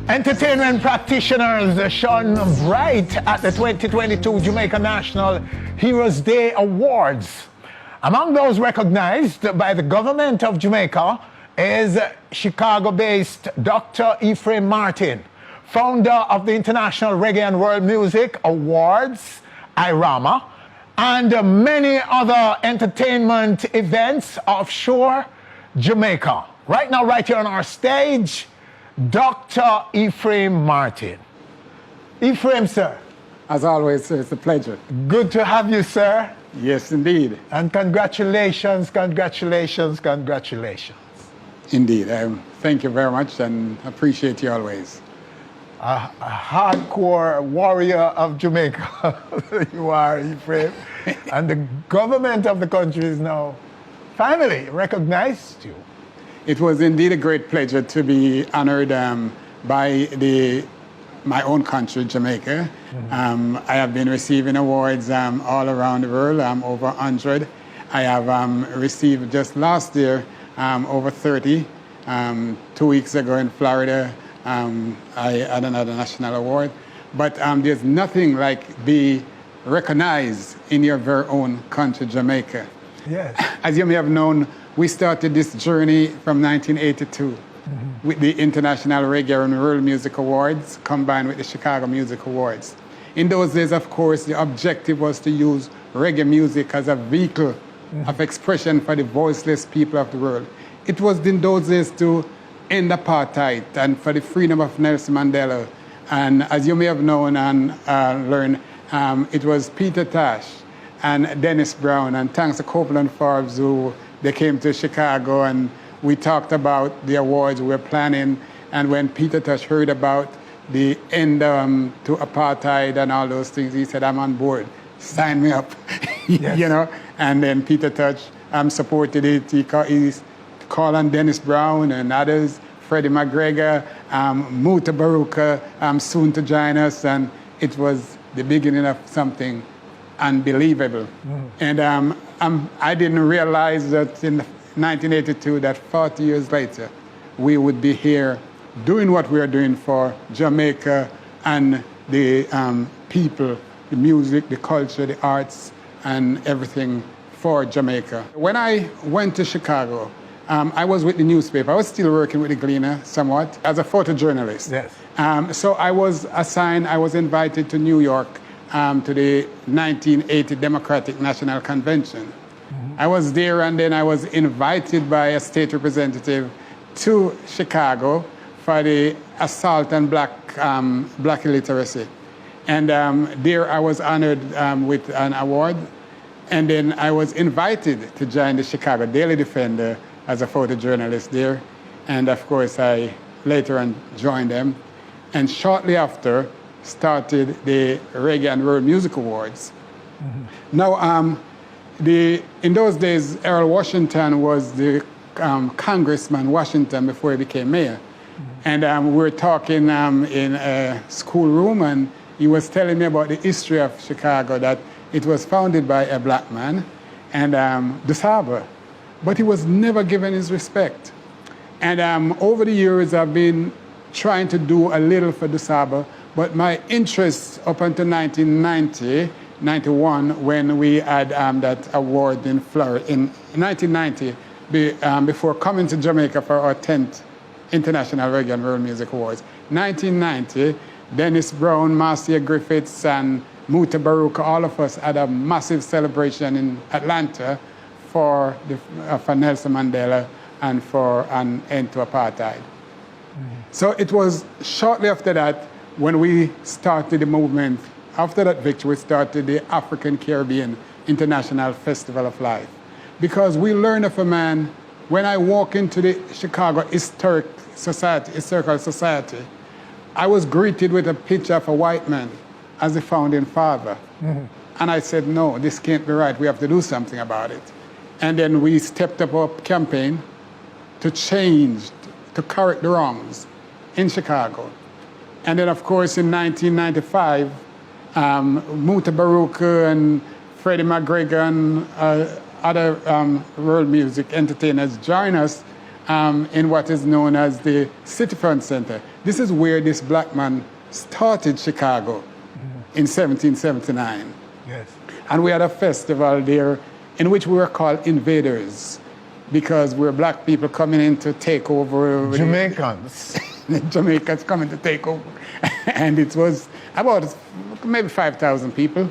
Entertainment practitioners shone bright at the 2022 Jamaica National Heroes Day Awards. Among those recognized by the government of Jamaica is Chicago-based Dr. Ephraim Martin, founder of the International Reggae and World Music Awards, IRWMA, and many other entertainment events offshore Jamaica. Right now, right here on our stage, Dr. Ephraim Martin. Ephraim, sir. As always, it's a pleasure. Good to have you, sir. Yes, indeed. And congratulations, congratulations, congratulations. Indeed. Thank you very much and appreciate you always. A hardcore warrior of Jamaica you are, Ephraim. And the government of the country is now finally recognized you. It was indeed a great pleasure to be honored by my own country, Jamaica. Mm-hmm. I have been receiving awards all around the world, over 100. I have received just last year over 30. 2 weeks ago in Florida, I had another national award. But there's nothing like being recognized in your very own country, Jamaica. Yes. As you may have known, we started this journey from 1982 with the International Reggae and World Music Awards combined with the Chicago Music Awards. In those days, of course, the objective was to use reggae music as a vehicle of expression for the voiceless people of the world. It was in those days to end apartheid and for the freedom of Nelson Mandela. And as you may have known and learned, it was Peter Tosh and Dennis Brown and thanks to Copeland Forbes who they came to Chicago and we talked about the awards we were planning. And when Peter Tosh heard about the end to apartheid and all those things, he said, I'm on board, sign me up. Yes. You know. And then Peter Tosh supported it. He called on Dennis Brown and others, Freddie McGregor, Muta Baruka, soon to join us. And it was the beginning of something unbelievable. And I didn't realize that in 1982, that 40 years later, we would be here doing what we are doing for Jamaica and the people, the music, the culture, the arts, and everything for Jamaica. When I went to Chicago, I was with the newspaper. I was still working with the Gleaner somewhat as a photojournalist. Yes. So I was assigned, I was invited to New York to the 1980 Democratic National Convention. I was there and then I was invited by a state representative to Chicago for the assault on black illiteracy. And there I was honored with an award. And then I was invited to join the Chicago Daily Defender as a photojournalist there. And of course I later on joined them. And shortly after, started the Reggae and World Music Awards. Now, in those days, Earl Washington was the Congressman Washington before he became mayor. And we were talking in a schoolroom, and he was telling me about the history of Chicago, that it was founded by a black man, and DuSable, but he was never given his respect. And over the years, I've been trying to do a little for DuSable, but my interest up until 1990, 91, when we had that award in Florida, in 1990, before coming to Jamaica for our 10th International Reggae and World Music Awards. 1990, Dennis Brown, Marcia Griffiths, and Muta Baruka, all of us had a massive celebration in Atlanta for Nelson Mandela and for an end to apartheid. So it was shortly after that when we started the movement. After that victory, we started the African Caribbean International Festival of Life. Because we learned of a man, when I walk into the Chicago Historical Society, I was greeted with a picture of a white man as the founding father. And I said, no, this can't be right. We have to do something about it. And then we stepped up our campaign to change, to correct the wrongs in Chicago. And then, of course, in 1995, Muta Baruka and Freddie McGregor and other world music entertainers joined us in what is known as the City Front Center. This is where this black man started Chicago in 1779. Yes. And we had a festival there in which we were called invaders because we were black people coming in to take over. Jamaicans. Jamaicans coming to take over. And it was about maybe 5,000 people.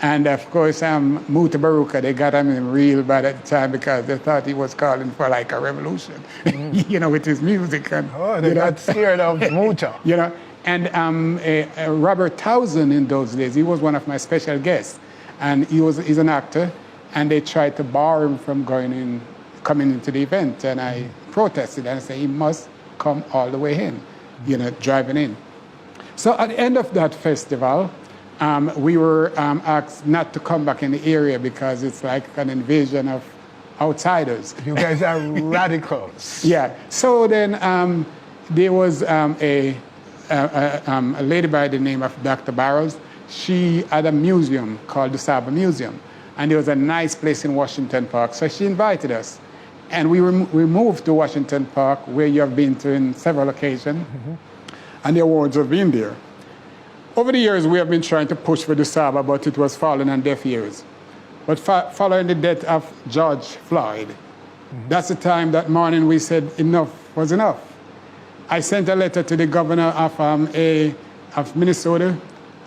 And of course, Muta Baruka, they got him real bad at the time because they thought he was calling for like a revolution, you know, with his music. And, they got scared of Muta. You know, and Robert Townsend in those days, he was one of my special guests. And he's an actor, and they tried to bar him from coming into the event. And I protested and I said, he must come all the way in, you know, driving in. So at the end of that festival, we were asked not to come back in the area because it's like an invasion of outsiders. You guys are radicals. Yeah. So then there was a lady by the name of Dr. Barrows. She had a museum called DuSable Museum. And there was a nice place in Washington Park. So she invited us. And we moved to Washington Park, where you have been to in several occasions. And the awards have been there. Over the years, we have been trying to push for DuSable, but it was falling on deaf ears. But following the death of George Floyd, that's the time that morning we said enough was enough. I sent a letter to the governor of Minnesota,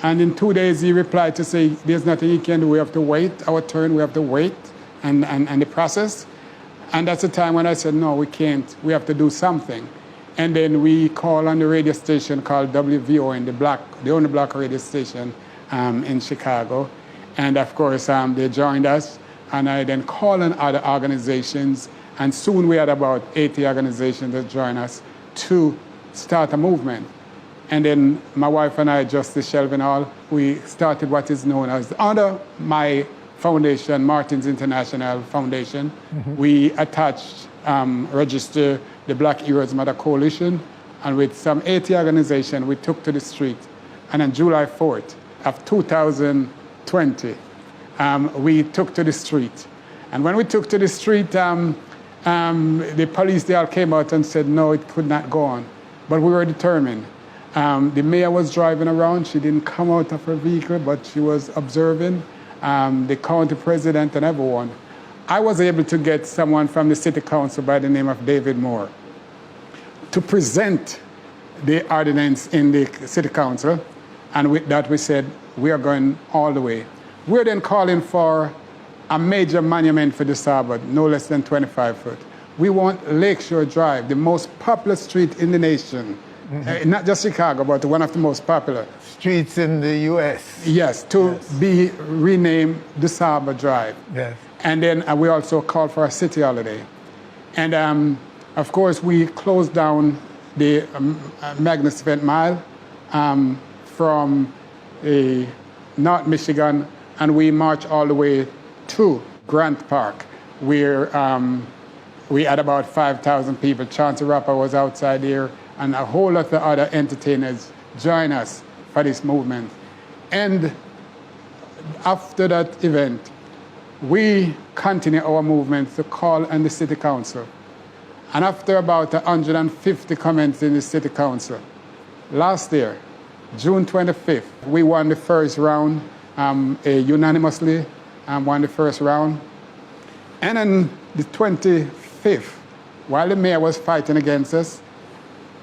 and in 2 days he replied to say, there's nothing he can do, we have to wait, our turn, we have to wait, and the process. And that's the time when I said, no, we can't, we have to do something. And then we called on the radio station called WVON, the only black radio station in Chicago. And of course, they joined us. And I then called on other organizations. And soon we had about 80 organizations that joined us to start a movement. And then my wife and I, Justice Shelvin Hall, we started what is known as, under my foundation, Martin's International Foundation, we attached, registered the Black Heroes Mother Coalition, and with some 80 organizations, we took to the street. And on July 4th of 2020, we took to the street. And when we took to the street, the police, they all came out and said, no, it could not go on. But we were determined. The mayor was driving around. She didn't come out of her vehicle, but she was observing the county president and everyone. I was able to get someone from the city council by the name of David Moore to present the ordinance in the city council. And with that, we said, we are going all the way. We're then calling for a major monument for DuSable, no less than 25 foot. We want Lakeshore Drive, the most popular street in the nation. Not just Chicago, but one of the most popular streets in the U.S. Yes, to be renamed DuSable Drive. Yes. And then we also called for a city holiday. And of course, we closed down the Magnificent Mile from North Michigan, and we marched all the way to Grant Park, where we had about 5,000 people. Chance the Rapper was outside there, and a whole lot of other entertainers joined us for this movement. And after that event, we continued our movement to call on the city council. And after about 150 comments in the city council, last year, June 25th, we won the first round unanimously, won the first round. And on the 25th, while the mayor was fighting against us,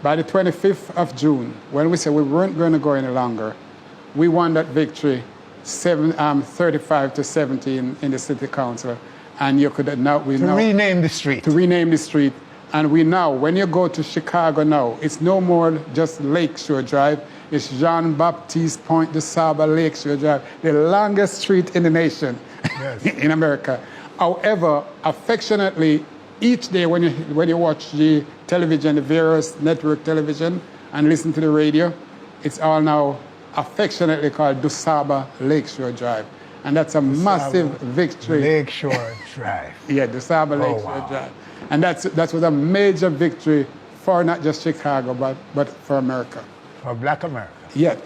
by the 25th of June, when we said we weren't going to go any longer, we won that victory 35 to 17 in the city council. And you could now, rename the street. To rename the street. And we now, when you go to Chicago now, it's no more just Lakeshore Drive, it's Jean-Baptiste Point DuSable Lakeshore Drive, the longest street in the nation, in America. However, affectionately, each day when you watch the television, the various network television, and listen to the radio, it's all now affectionately called DuSable Lakeshore Drive. And that's a massive victory. Lakeshore Drive. Yeah, DuSable Lakeshore Drive. And that was a major victory for not just Chicago, but for America. For Black America. Yeah,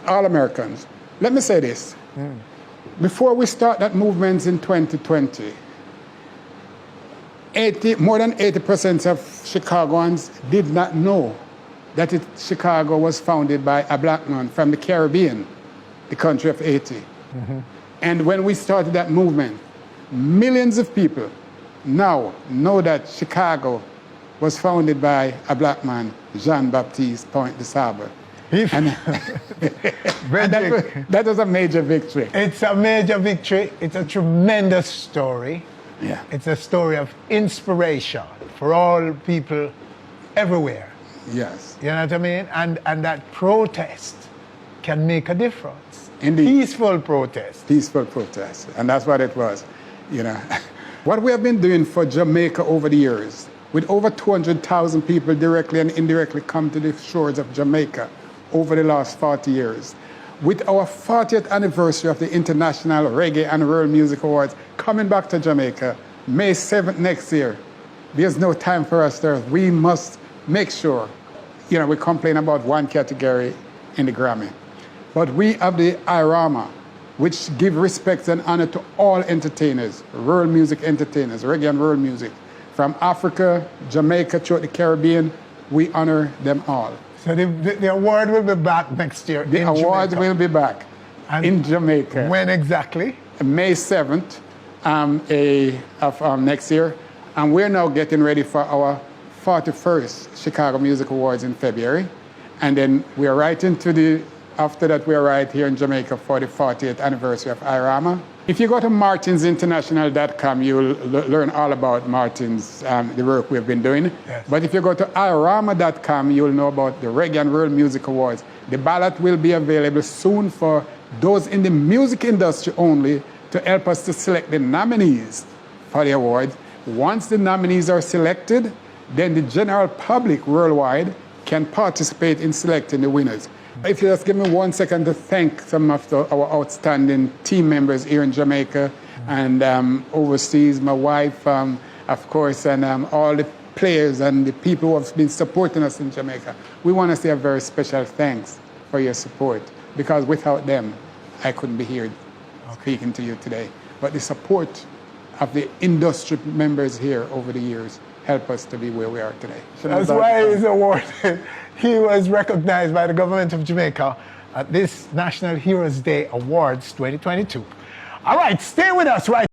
all Americans. Let me say this. Before we start that movement in 2020, more than 80% of Chicagoans did not know that Chicago was founded by a black man from the Caribbean, the country of Haiti. And when we started that movement, millions of people now know that Chicago was founded by a black man, Jean-Baptiste DuSable. And that was a major victory. It's a major victory. It's a tremendous story. Yeah. It's a story of inspiration for all people everywhere. Yes. You know what I mean? And that protest can make a difference. Indeed. Peaceful protest. Peaceful protest. And that's what it was. You know, what we have been doing for Jamaica over the years, with over 200,000 people directly and indirectly come to the shores of Jamaica over the last 40 years. With our 40th anniversary of the International Reggae and World Music Awards coming back to Jamaica, May 7th next year, there's no time for us there. We must make sure, you know, we complain about one category in the Grammy, but we have the IRWMA, which give respect and honor to all entertainers, world music entertainers, reggae and world music. From Africa, Jamaica, throughout the Caribbean, we honor them all. So the award will be back next year. The award will be back in Jamaica. When exactly? May 7th of next year. And we're now getting ready for our 41st Chicago Music Awards in February. And then we are right after that we are right here in Jamaica for the 40th anniversary of IRWMA. If you go to martinsinternational.com, you'll learn all about Martin's, the work we've been doing. Yes. But if you go to IRWMA.com, you'll know about the Reggae and World Music Awards. The ballot will be available soon for those in the music industry only to help us to select the nominees for the awards. Once the nominees are selected, then the general public worldwide can participate in selecting the winners. If you just give me 1 second to thank some of our outstanding team members here in Jamaica and overseas, my wife, of course, and all the players and the people who have been supporting us in Jamaica. We want to say a very special thanks for your support, because without them, I couldn't be here speaking to you today. But the support of the industry members here over the years help us to be where we are today. That's why he's awarded. He was recognized by the government of Jamaica at this National Heroes Day Awards 2022. All right, stay with us right